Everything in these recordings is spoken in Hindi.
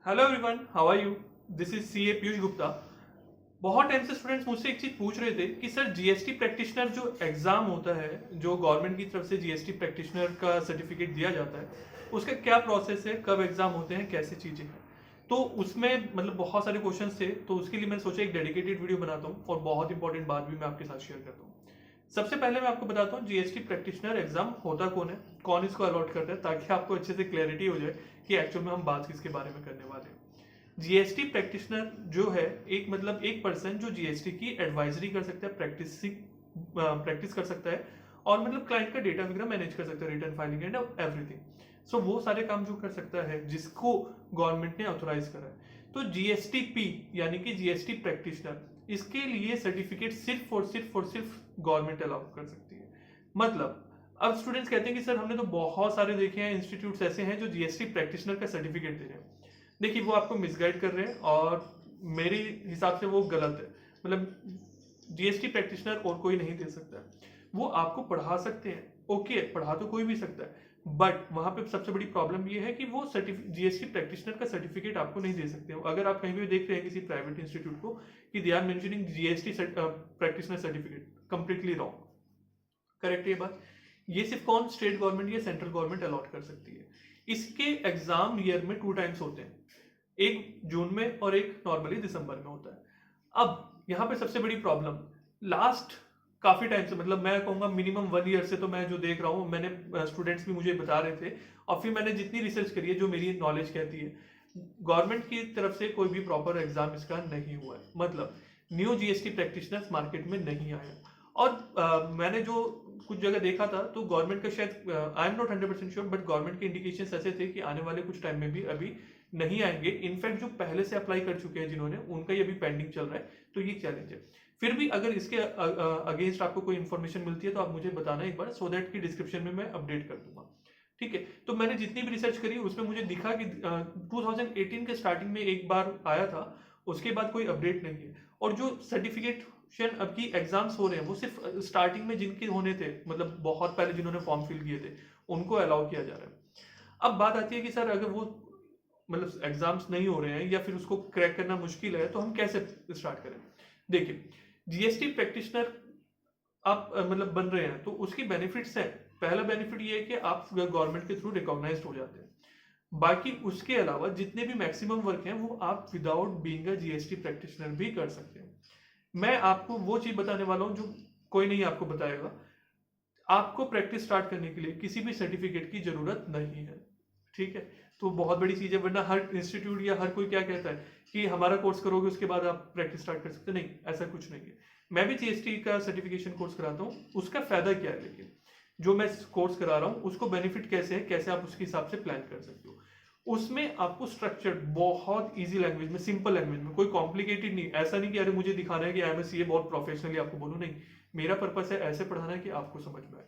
Hello everyone, how are you? This is CA Piyush Gupta. बहुत टाइम से स्टूडेंट्स मुझसे एक चीज पूछ रहे थे कि सर जीएसटी प्रैक्टिशनर जो एग्जाम होता है, जो गवर्नमेंट की तरफ से जीएसटी प्रैक्टिशनर का सर्टिफिकेट दिया जाता है, उसका क्या प्रोसेस है, कब एग्जाम होते हैं, कैसे चीजें हैं। तो उसमें मतलब बहुत सारे क्वेश्चंस थे, तो उसके लिए मैंने सोचा एक डेडिकेटेड वीडियो बनाता हूँ और बहुत इंपॉर्टेंट बात भी मैं आपके साथ शेयर करता हूँ। सबसे पहले मैं आपको बताता हूँ जीएसटी प्रैक्टिशनर एग्जाम होता कौन है, कौन इसको अलॉट करता है, ताकि आपको अच्छे से क्लैरिटी हो जाए कि एक्चुअल में हम बात किसके बारे में करने वाले हैं। जीएसटी प्रैक्टिशनर जो है एक पर्सन जो जीएसटी की एडवाइजरी कर सकता है, प्रैक्टिस कर सकता है और क्लाइंट का डेटा वगैरह मैनेज कर सकता है, रिटर्न फाइलिंग एंड एवरीथिंग। सो वो सारे काम जो कर सकता है जिसको गवर्नमेंट ने ऑथोराइज करा है। तो जीएसटी पी यानी कि जीएसटी प्रैक्टिशनर, इसके लिए सर्टिफिकेट सिर्फ गवर्नमेंट अलाउ कर सकती है। अब स्टूडेंट्स कहते हैं कि सर हमने तो बहुत सारे देखे हैं, इंस्टीट्यूट्स ऐसे हैं जो जीएसटी प्रैक्टिशनर का सर्टिफिकेट दे रहे हैं। देखिए, वो आपको मिसगाइड कर रहे हैं और मेरे हिसाब से वो गलत है। जीएसटी प्रैक्टिशनर और कोई नहीं दे सकता है। वो आपको पढ़ा सकते हैं, ओके, पढ़ा तो कोई भी सकता है, बट वहां पे सबसे बड़ी प्रॉब्लम ये है कि वो जीएसटी प्रैक्टिशनर का सर्टिफिकेट आपको नहीं दे सकते हो। अगर आप कहीं भी देख रहे हैं किसी प्राइवेट इंस्टीट्यूट को कि they are mentioning GST practitioner certificate, completely wrong. Correct ये बात? ये सिर्फ कौन, स्टेट गवर्नमेंट या सेंट्रल गवर्नमेंट अलॉट कर सकती है। इसके एग्जाम ईयर में 2 टाइम्स होते हैं, एक जून में और एक नॉर्मली दिसंबर में होता है। अब यहाँ पे सबसे बड़ी प्रॉब्लम, लास्ट काफी टाइम से, मैं कहूंगा मिनिमम 1 ईयर से तो मैं जो देख रहा हूँ, मैंने स्टूडेंट्स भी मुझे बता रहे थे और फिर मैंने जितनी रिसर्च करी है, जो मेरी नॉलेज कहती है, गवर्नमेंट की तरफ से कोई भी प्रॉपर एग्जाम इसका नहीं हुआ है। न्यू जीएसटी प्रैक्टिशनर्स मार्केट में नहीं आया। और मैंने जो कुछ जगह देखा था, तो गवर्नमेंट का शायद, I am not 100% sure, but government के इंडिकेशंस ऐसे थे कि आने वाले कुछ टाइम में भी अभी नहीं आएंगे। इनफैक्ट जो पहले से अप्लाई कर चुके हैं जिन्होंने, उनका ये अभी पेंडिंग चल रहा है। तो ये चैलेंज है। फिर भी अगर इसके अगेंस्ट आपको कोई इन्फॉर्मेशन मिलती है तो आप मुझे बताना एक बार, सो दैट की डिस्क्रिप्शन में मैं अपडेट कर दूंगा। ठीक है? तो मैंने जितनी भी रिसर्च करी उसमें मुझे दिखा कि 2018 के स्टार्टिंग में एक बार आया था, उसके बाद कोई अपडेट नहीं है। और जो सर्टिफिकेशन अब की एग्जाम्स हो रहे हैं, वो सिर्फ स्टार्टिंग में जिनके होने थे, बहुत पहले जिन्होंने फॉर्म फिल किए थे, उनको अलाउ किया जा रहा है। अब बात आती है कि सर अगर वो एग्जाम्स नहीं हो रहे हैं या फिर उसको क्रैक करना मुश्किल है, तो हम कैसे स्टार्ट करें? देखिए, जीएसटी प्रैक्टिशनर आप बन रहे हैं तो उसकी बेनिफिट्स हैं। पहला बेनिफिट ये है कि आप गवर्नमेंट के थ्रू रिकॉग्नाइज्ड हो जाते हैं। बाकी उसके अलावा जितने भी मैक्सिमम वर्क हैं, वो आप without being a GST practitioner भी कर सकते हैं। मैं आपको वो चीज बताने वाला हूं जो कोई नहीं आपको बताएगा। आपको प्रैक्टिस स्टार्ट करने के लिए किसी भी सर्टिफिकेट की जरूरत नहीं है। ठीक है? तो बहुत बड़ी चीज है, वरना हर इंस्टीट्यूट या हर कोई क्या कहता है कि हमारा कोर्स करोगे उसके बाद आप प्रैक्टिस स्टार्ट कर सकते। नहीं, ऐसा कुछ नहीं है। मैं भी जीएसटी का सर्टिफिकेशन कोर्स कराता हूँ। उसका फायदा क्या है, लेकिन जो मैं कोर्स करा रहा हूँ उसको बेनिफिट कैसे है, कैसे आप उसके हिसाब से प्लान कर सकते हो। उसमें आपको स्ट्रक्चर्ड, बहुत इजी लैंग्वेज में, सिंपल लैंग्वेज में, कोई कॉम्प्लिकेटेड नहीं। ऐसा नहीं कि अरे मुझे दिखाना है कि आई एम सी बहुत प्रोफेशनली आपको बोलूं, नहीं। मेरा पर्पस है ऐसे पढ़ाना है कि आपको समझ में आए।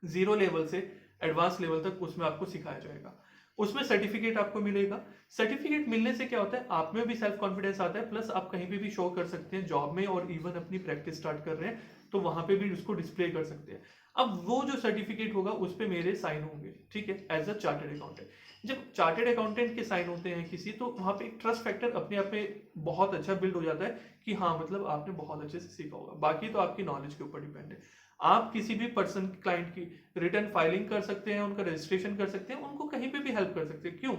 जीरो लेवल से एडवांस लेवल तक उसमें आपको सिखाया जाएगा। उसमें सर्टिफिकेट आपको मिलेगा। सर्टिफिकेट मिलने से क्या होता है, आप में भी सेल्फ कॉन्फिडेंस आता है, प्लस आप कहीं पे भी शो कर सकते हैं जॉब में, और इवन अपनी प्रैक्टिस स्टार्ट कर रहे हैं तो वहां पे भी उसको डिस्प्ले कर सकते हैं। अब वो जो सर्टिफिकेट होगा उस पे मेरे साइन होंगे, ठीक है, एज अ चार्टर्ड अकाउंटेंट। जब चार्टर्ड अकाउंटेंट के साइन होते हैं किसी, तो वहां पे एक ट्रस्ट फैक्टर अपने आप में बहुत अच्छा बिल्ड हो जाता है कि हाँ, आपने बहुत अच्छे से सीखा होगा। बाकी तो आपकी नॉलेज के ऊपर डिपेंड है। आप किसी भी पर्सन, क्लाइंट की रिटर्न फाइलिंग कर सकते हैं, उनका रजिस्ट्रेशन कर सकते हैं, उनको कहीं पे भी हेल्प कर सकते हैं। क्यों?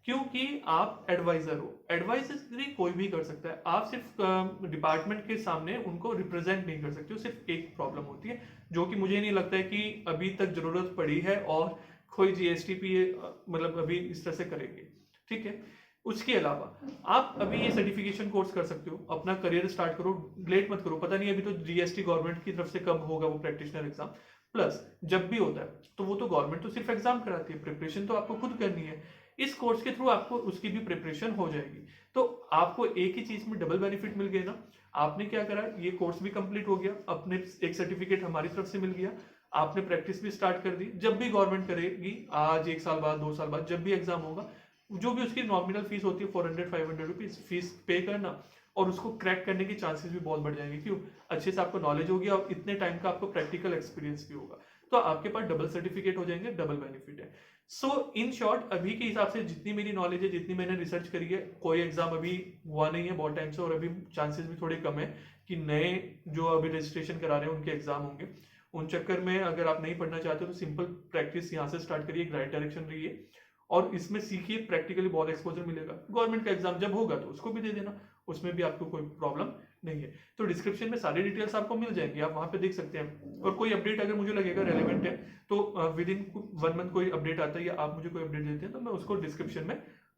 क्योंकि आप एडवाइजर हो। एडवाइजरी कोई भी कर सकता है। आप सिर्फ डिपार्टमेंट के सामने उनको रिप्रेजेंट नहीं कर सकते हो। सिर्फ एक प्रॉब्लम होती है, जो कि मुझे नहीं लगता है कि अभी तक जरूरत पड़ी है और कोई जीएसटीपी अभी इस तरह से करेंगे। ठीक है? उसके अलावा आप अभी ये सर्टिफिकेशन कोर्स कर सकते हो, अपना करियर स्टार्ट करो, लेट मत करो। पता नहीं अभी तो जीएसटी गवर्नमेंट की तरफ से कब होगा वो प्रैक्टिशनर एग्जाम। प्लस जब भी होता है तो वो तो गवर्नमेंट तो सिर्फ एग्जाम कराती है, प्रिपरेशन तो आपको खुद करनी है। इस कोर्स के थ्रू आपको उसकी भी प्रिपरेशन हो जाएगी। तो आपको एक ही चीज में डबल बेनिफिट मिल गए ना। आपने क्या करा, ये कोर्स भी कंप्लीट हो गया, अपने एक सर्टिफिकेट हमारी तरफ से मिल गया, आपने प्रैक्टिस भी स्टार्ट कर दी। जब भी गवर्नमेंट करेगी, आज 1 साल बाद, 2 साल बाद, जब भी एग्जाम होगा, जो भी उसकी नॉमिनल फीस होती है 400-500 रुपीज फीस पे करना, और उसको क्रैक करने के चांसेस भी बहुत बढ़ जाएंगे। क्यों? अच्छे से आपको नॉलेज होगी और इतने टाइम का आपको प्रैक्टिकल एक्सपीरियंस भी होगा। तो आपके पास डबल सर्टिफिकेट हो जाएंगे, डबल बेनिफिट है। सो इन शॉर्ट अभी के हिसाब से जितनी मेरी नॉलेज है, जितनी मैंने रिसर्च करी है, कोई एग्जाम अभी हुआ नहीं है बहुत टाइम से, और अभी चांसेस भी थोड़े कम है कि नए जो अभी रजिस्ट्रेशन करा रहे हैं उनके एग्जाम होंगे। उन चक्कर में अगर आप नहीं पढ़ना चाहते तो सिंपल प्रैक्टिस यहाँ से स्टार्ट करिए, एक राइट डायरेक्शन रहिए और इसमें सीखिए, प्रैक्टिकली बहुत एक्सपोजर मिलेगा। गवर्नमेंट का एग्जाम जब होगा तो उसको भी दे देना, उसमें भी आपको कोई प्रॉब्लम नहीं है। तो डिस्क्रिप्शन में सारी डिटेल्स आपको मिल जाएंगी, आप वहां पे देख सकते हैं। और कोई अपडेट अगर मुझे लगेगा रेलेवेंट है तो विद इन 1 मंथ कोई अपडेट आता है या आप मुझे कोई अपडेट देते हैं तो मैं उसको डिस्क्रिप्शन में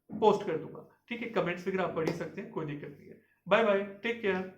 पोस्ट कर दूंगा। ठीक है, कमेंट्स वगैरह आप पढ़ ही सकते हैं, कोई दिक्कत नहीं है। Bye bye, take care.